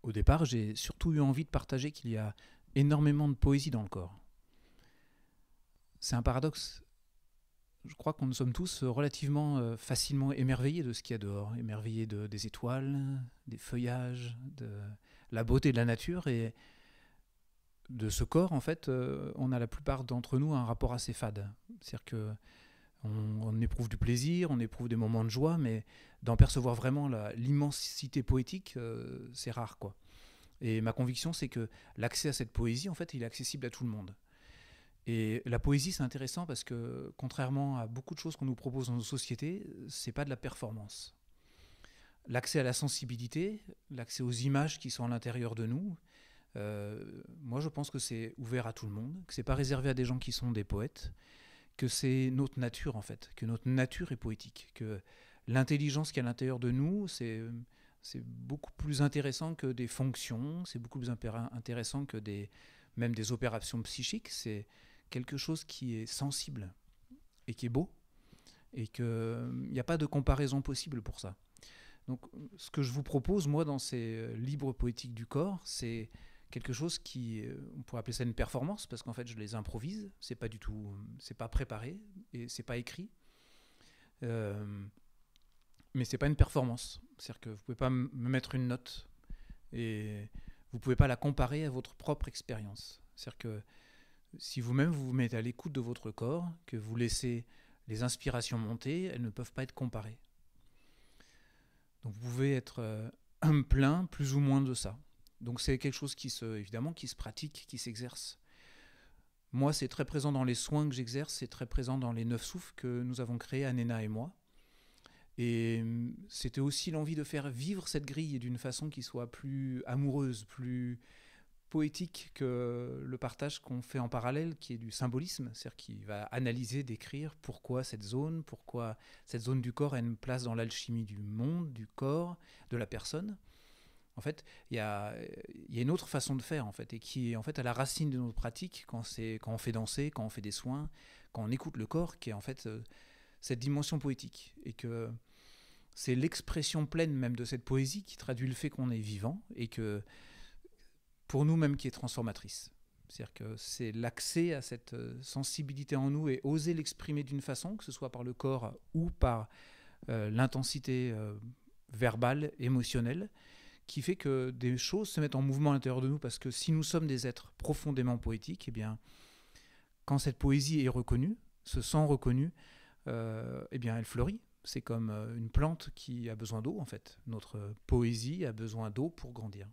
Au départ, j'ai surtout eu envie de partager qu'il y a énormément de poésie dans le corps. C'est un paradoxe. Je crois qu'on nous sommes tous relativement facilement émerveillés de ce qu'il y a dehors, émerveillés des étoiles, des feuillages, de la beauté de la nature, et de ce corps, en fait, on a la plupart d'entre nous un rapport assez fade. C'est-à-dire que on éprouve du plaisir, on éprouve des moments de joie, mais d'en percevoir vraiment l'immensité poétique, c'est rare, quoi. Et ma conviction, c'est que l'accès à cette poésie, en fait, il est accessible à tout le monde. Et la poésie, c'est intéressant parce que, contrairement à beaucoup de choses qu'on nous propose dans nos sociétés, c'est pas de la performance. L'accès à la sensibilité, l'accès aux images qui sont à l'intérieur de nous, moi je pense que c'est ouvert à tout le monde, que c'est pas réservé à des gens qui sont des poètes, que c'est notre nature en fait, que notre nature est poétique, que l'intelligence qui est à l'intérieur de nous, c'est beaucoup plus intéressant que des fonctions, c'est beaucoup plus intéressant que même des opérations psychiques, c'est quelque chose qui est sensible et qui est beau, et qu'il n'y a pas de comparaison possible pour ça. Donc ce que je vous propose, moi, dans ces livres poétiques du corps, c'est quelque chose qui, on pourrait appeler ça une performance, parce qu'en fait je les improvise, c'est pas du tout, c'est pas préparé, et c'est pas écrit. Mais c'est pas une performance. C'est-à-dire que vous pouvez pas me mettre une note et vous pouvez pas la comparer à votre propre expérience. C'est-à-dire que si vous-même vous vous mettez à l'écoute de votre corps, que vous laissez les inspirations monter, elles ne peuvent pas être comparées. Donc vous pouvez être plein plus ou moins de ça. Donc c'est quelque chose évidemment qui se pratique, qui s'exerce. Moi, c'est très présent dans les soins que j'exerce, c'est très présent dans les 9 souffles que nous avons créés, Anéna et moi. Et c'était aussi l'envie de faire vivre cette grille d'une façon qui soit plus amoureuse, plus poétique que le partage qu'on fait en parallèle, qui est du symbolisme, c'est-à-dire qui va analyser, décrire pourquoi cette zone du corps a une place dans l'alchimie du monde, du corps, de la personne. En fait, il y a une autre façon de faire, en fait, et qui est en fait à la racine de notre pratique, quand on fait danser, quand on fait des soins, quand on écoute le corps, qui est en fait cette dimension poétique. Et que c'est l'expression pleine même de cette poésie qui traduit le fait qu'on est vivant, et que pour nous-mêmes qui est transformatrice. C'est-à-dire que c'est l'accès à cette sensibilité en nous et oser l'exprimer d'une façon, que ce soit par le corps ou par l'intensité verbale, émotionnelle, qui fait que des choses se mettent en mouvement à l'intérieur de nous, parce que si nous sommes des êtres profondément poétiques, eh bien, quand cette poésie est reconnue, se sent reconnue, eh bien, elle fleurit. C'est comme une plante qui a besoin d'eau, en fait. Notre poésie a besoin d'eau pour grandir.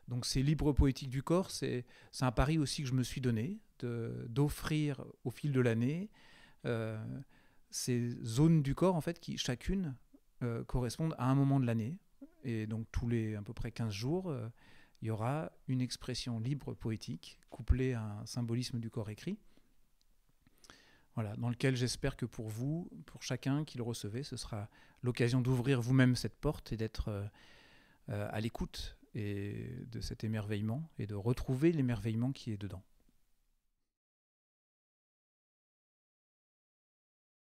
Donc ces livres poétiques du corps, c'est un pari aussi que je me suis donné, d'offrir au fil de l'année ces zones du corps, en fait, qui chacune correspondent à un moment de l'année. Et donc tous les à peu près 15 jours, il y aura une expression libre poétique couplée à un symbolisme du corps écrit. Voilà, dans lequel j'espère que pour vous, pour chacun qui le recevez, ce sera l'occasion d'ouvrir vous-même cette porte et d'être à l'écoute et de cet émerveillement et de retrouver l'émerveillement qui est dedans.